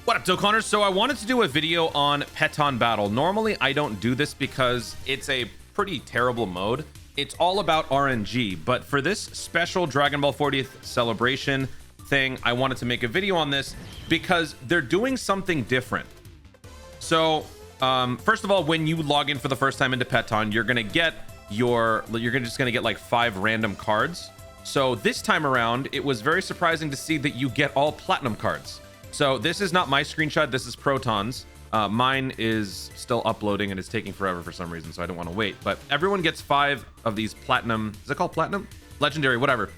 What up, Dokkaners? So I wanted to do a video on Pettan Battle. Normally, I don't do this because it's a pretty terrible mode. It's all about RNG, but for this special Dragon Ball 40th celebration thing, I wanted to make a video on this because they're doing something different. So, first of all, when you log in for the first time into Pettan, you're just gonna get like 5 random cards. So this time around, it was very surprising to see that you get all platinum cards. So this is not my screenshot, this is Proton's. Mine is still uploading and it's taking forever for some reason, so I don't want to wait. But everyone gets 5 of these platinum, is it called platinum? Legendary, whatever,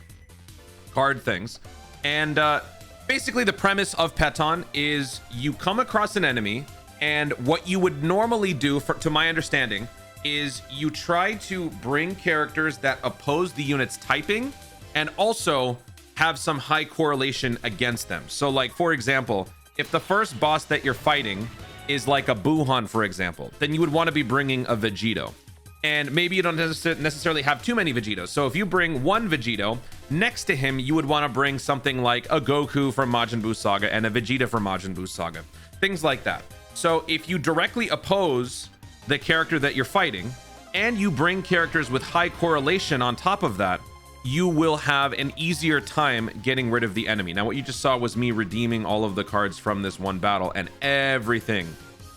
card things. And basically the premise of Pettan is you come across an enemy, and what you would normally do, to my understanding, is you try to bring characters that oppose the unit's typing and also have some high correlation against them. So like, for example, if the first boss that you're fighting is like a Buhan, for example, then you would want to be bringing a Vegito. And maybe you don't necessarily have too many Vegitos. So if you bring one Vegito, next to him, you would want to bring something like a Goku from Majin Buu Saga and a Vegeta from Majin Buu Saga. Things like that. So if you directly oppose the character that you're fighting, and you bring characters with high correlation on top of that, you will have an easier time getting rid of the enemy. Now, what you just saw was me redeeming all of the cards from this one battle, and everything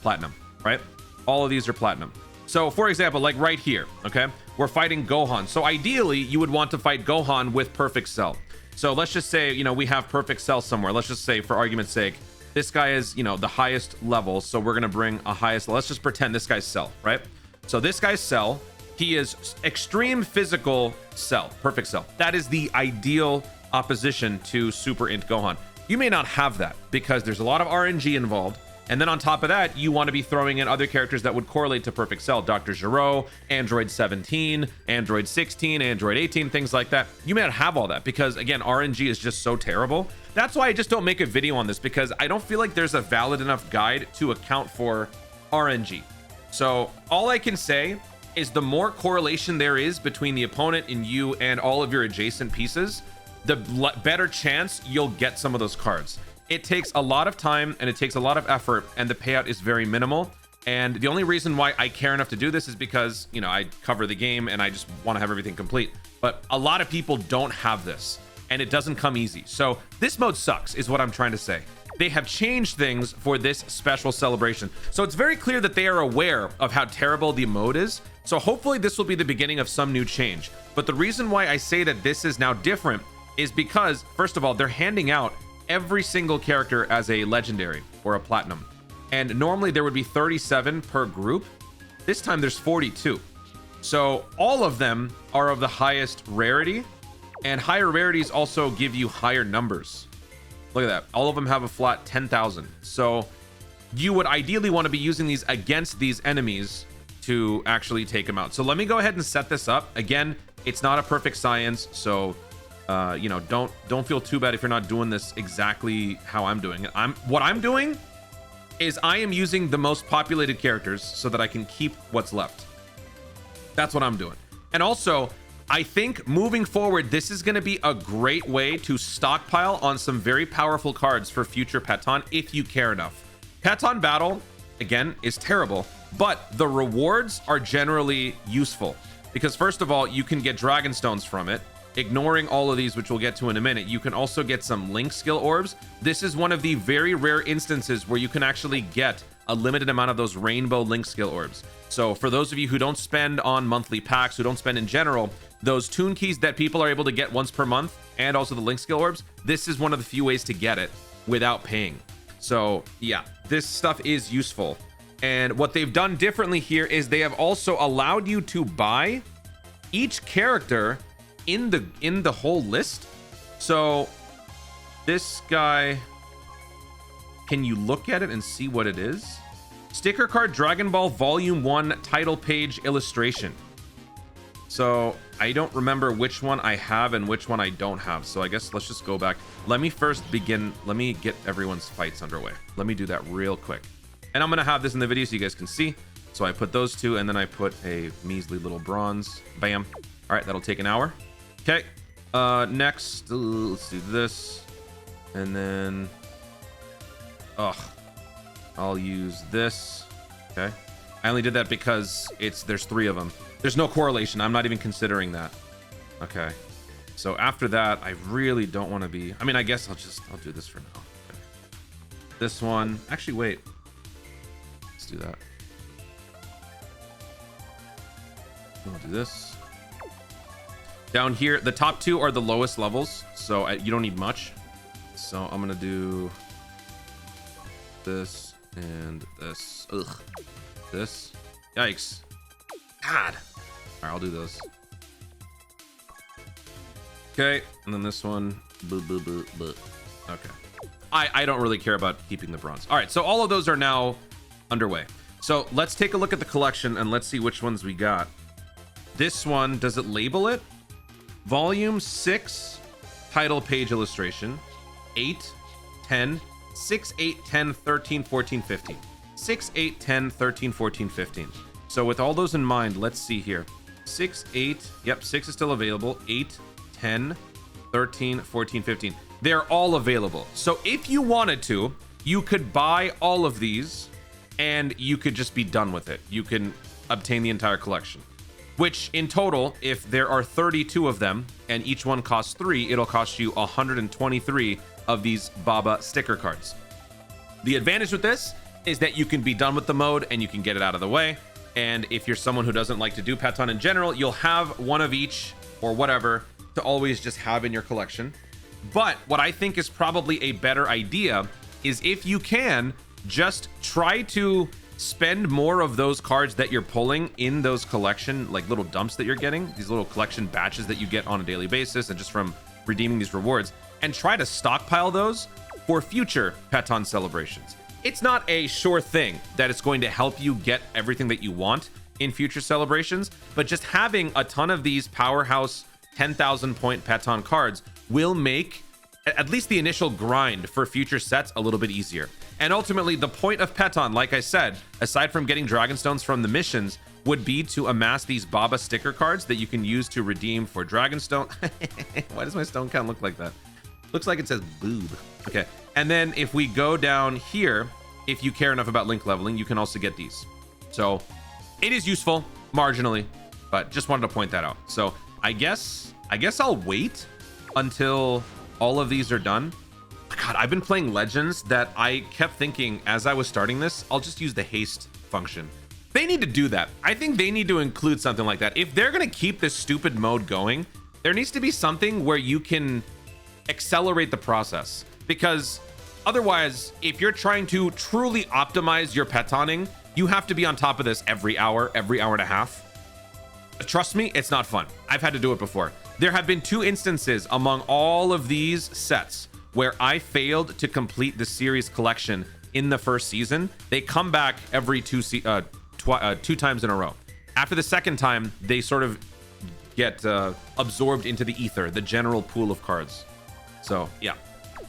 platinum, right? All of these are platinum. So for example, like right here, okay, we're fighting Gohan. So ideally you would want to fight Gohan with Perfect Cell. So let's just say, you know, we have Perfect Cell somewhere. Let's just say, for argument's sake, this guy is, you know, the highest level, so we're gonna bring a highest. Let's just pretend this guy's Cell, right? So this guy's Cell, he is extreme physical Cell, Perfect Cell. That is the ideal opposition to Super Int Gohan. You may not have that because there's a lot of RNG involved. And then on top of that, you want to be throwing in other characters that would correlate to Perfect Cell. Dr. Gero, Android 17, Android 16, Android 18, things like that. You may not have all that because, again, RNG is just so terrible. That's why I just don't make a video on this, because I don't feel like there's a valid enough guide to account for RNG. So all I can say is the more correlation there is between the opponent and you and all of your adjacent pieces, the better chance you'll get some of those cards. It takes a lot of time and it takes a lot of effort, and the payout is very minimal. And the only reason why I care enough to do this is because, you know, I cover the game and I just want to have everything complete. But a lot of people don't have this, and it doesn't come easy. So this mode sucks is what I'm trying to say. They have changed things for this special celebration. So it's very clear that they are aware of how terrible the mode is. So hopefully this will be the beginning of some new change. But the reason why I say that this is now different is because, first of all, they're handing out every single character as a legendary or a platinum. And normally there would be 37 per group. This time there's 42. So all of them are of the highest rarity, and higher rarities also give you higher numbers. Look at that. All of them have a flat 10,000. So you would ideally want to be using these against these enemies to actually take them out. So let me go ahead and set this up. Again, it's not a perfect science, so you know, don't feel too bad if you're not doing this exactly how I'm doing it. What I'm doing is I am using the most populated characters so that I can keep what's left. That's what I'm doing. And also, I think moving forward, this is going to be a great way to stockpile on some very powerful cards for future Pettan if you care enough. Pettan Battle, again, is terrible, but the rewards are generally useful because, first of all, you can get Dragon Stones from it. Ignoring all of these, which we'll get to in a minute, you can also get some link skill orbs. This is one of the very rare instances where you can actually get a limited amount of those rainbow link skill orbs. So for those of you who don't spend on monthly packs, who don't spend in general, those tune keys that people are able to get once per month, and also the link skill orbs, this is one of the few ways to get it without paying. So yeah, this stuff is useful. And what they've done differently here is they have also allowed you to buy each character in the whole list. So this guy, can you look at it and see what it is? Sticker card Dragon Ball Volume 1 title page illustration. So I don't remember which one I have and which one I don't have, so I guess let's just go back. Let me first begin. Let me get everyone's fights underway. Let me do that real quick, and I'm gonna have this in the video so you guys can see. So I put those two, and then I put a measly little bronze. Bam. All right, that'll take an hour. Okay, next, let's do this. And then, I'll use this. Okay. I only did that because there's 3 of them. There's no correlation. I'm not even considering that. Okay. So after that, I really don't want to be... I mean, I guess I'll do this for now. Okay. This one... Actually, wait. Let's do that. I'll do this. Down here, the top 2 are the lowest levels, so you don't need much. So I'm going to do this and this. Ugh. This. Yikes. God. All right, I'll do those. Okay, and then this one. Boo, boo, boo, boo. Okay. I don't really care about keeping the bronze. All right, so all of those are now underway. So let's take a look at the collection and let's see which ones we got. This one, does it label it? Volume 6, title page illustration, 8, 10, 6, 8, 10, 13, 14, 15. 6, 8, 10, 13, 14, 15. So with all those in mind, let's see here. 6, 8, yep, 6 is still available. 8, 10, 13, 14, 15. They're all available. So if you wanted to, you could buy all of these and you could just be done with it. You can obtain the entire collection. Which in total, if there are 32 of them and each one costs 3, it'll cost you 123 of these Baba sticker cards. The advantage with this is that you can be done with the mode and you can get it out of the way. And if you're someone who doesn't like to do Pettan in general, you'll have one of each or whatever to always just have in your collection. But what I think is probably a better idea is if you can, just try to spend more of those cards that you're pulling in those collection, like little dumps that you're getting, these little collection batches that you get on a daily basis and just from redeeming these rewards, and try to stockpile those for future Pettan celebrations. It's not a sure thing that it's going to help you get everything that you want in future celebrations, but just having a ton of these powerhouse 10,000 point Pettan cards will make at least the initial grind for future sets a little bit easier. And ultimately, the point of Pettan, like I said, aside from getting Dragonstones from the missions, would be to amass these Baba sticker cards that you can use to redeem for Dragonstone. Why does my stone count look like that? Looks like it says boob. Okay. And then if we go down here, if you care enough about link leveling, you can also get these. So it is useful marginally, but just wanted to point that out. So I guess I'll wait until all of these are done. God, I've been playing Legends that I kept thinking as I was starting this, I'll just use the haste function. They need to do that. I think they need to include something like that. If they're going to keep this stupid mode going, there needs to be something where you can accelerate the process. Because otherwise, if you're trying to truly optimize your Pettanning, you have to be on top of this every hour and a half. Trust me, it's not fun. I've had to do it before. There have been 2 instances among all of these sets where I failed to complete the series collection in the first season. They come back every 2 times in a row. After the second time, they sort of get absorbed into the ether, the general pool of cards. So yeah,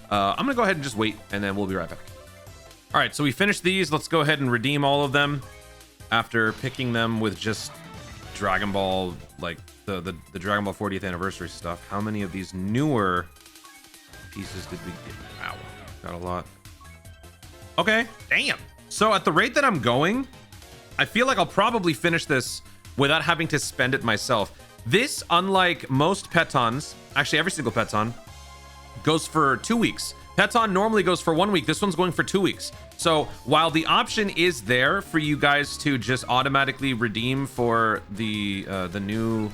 I'm gonna go ahead and just wait, and then we'll be right back. All right, so we finished these. Let's go ahead and redeem all of them after picking them with just Dragon Ball, like the Dragon Ball 40th anniversary stuff. How many of these newer pieces did we get? Wow, got a lot. Okay, damn. So at the rate that I'm going, I feel like I'll probably finish this without having to spend it myself. This, unlike most Pettans, actually every single Pettan, goes for 2 weeks. Pettan normally goes for 1 week. This one's going for 2 weeks. So while the option is there for you guys to just automatically redeem for the new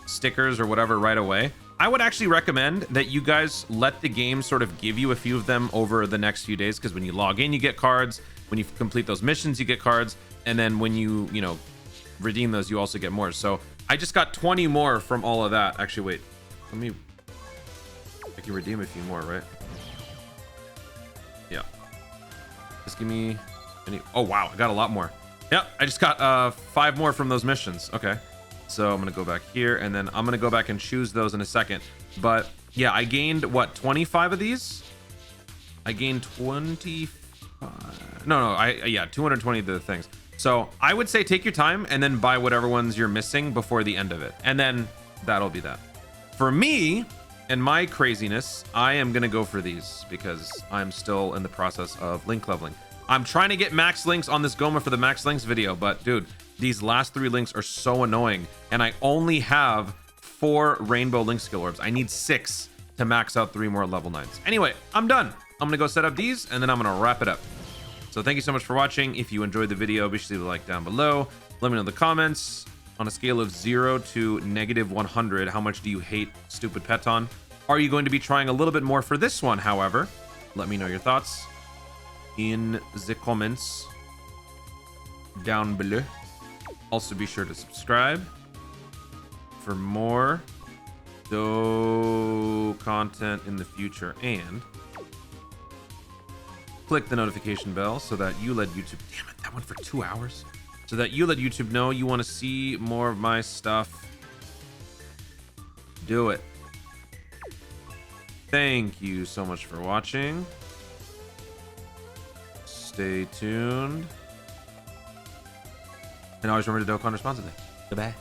stickers or whatever right away, I would actually recommend that you guys let the game sort of give you a few of them over the next few days, because when you log in, you get cards. When you complete those missions, you get cards. And then when you redeem those, you also get more. So I just got 20 more from all of that. Actually, wait, I can redeem a few more, right? Yeah. Just give me any. Oh, wow. I got a lot more. Yep. I just got 5 more from those missions. Okay. So I'm going to go back here, and then I'm going to go back and choose those in a second. But yeah, I gained what, 25 of these? I gained 25. Yeah, 220 of the things. So I would say take your time and then buy whatever ones you're missing before the end of it. And then that'll be that. For me and my craziness, I am going to go for these because I'm still in the process of link leveling. I'm trying to get max links on this Goma for the max links video, but dude, these last 3 links are so annoying, and I only have 4 rainbow link skill orbs. I need 6 to max out 3 more level 9s. Anyway, I'm done. I'm gonna go set up these, and then I'm gonna wrap it up. So thank you so much for watching. If you enjoyed the video, be sure to leave a like down below. Let me know in the comments, on a scale of 0 to -100, how much do you hate stupid Pettan? Are you going to be trying a little bit more for this one, however? Let me know your thoughts in the comments down below. Also, be sure to subscribe for more content in the future, and click the notification bell so that you let YouTube... Damn it, that went for 2 hours. So that you let YouTube know you want to see more of my stuff. Do it. Thank you so much for watching. Stay tuned. And always remember to Dokkan responsibly. Goodbye.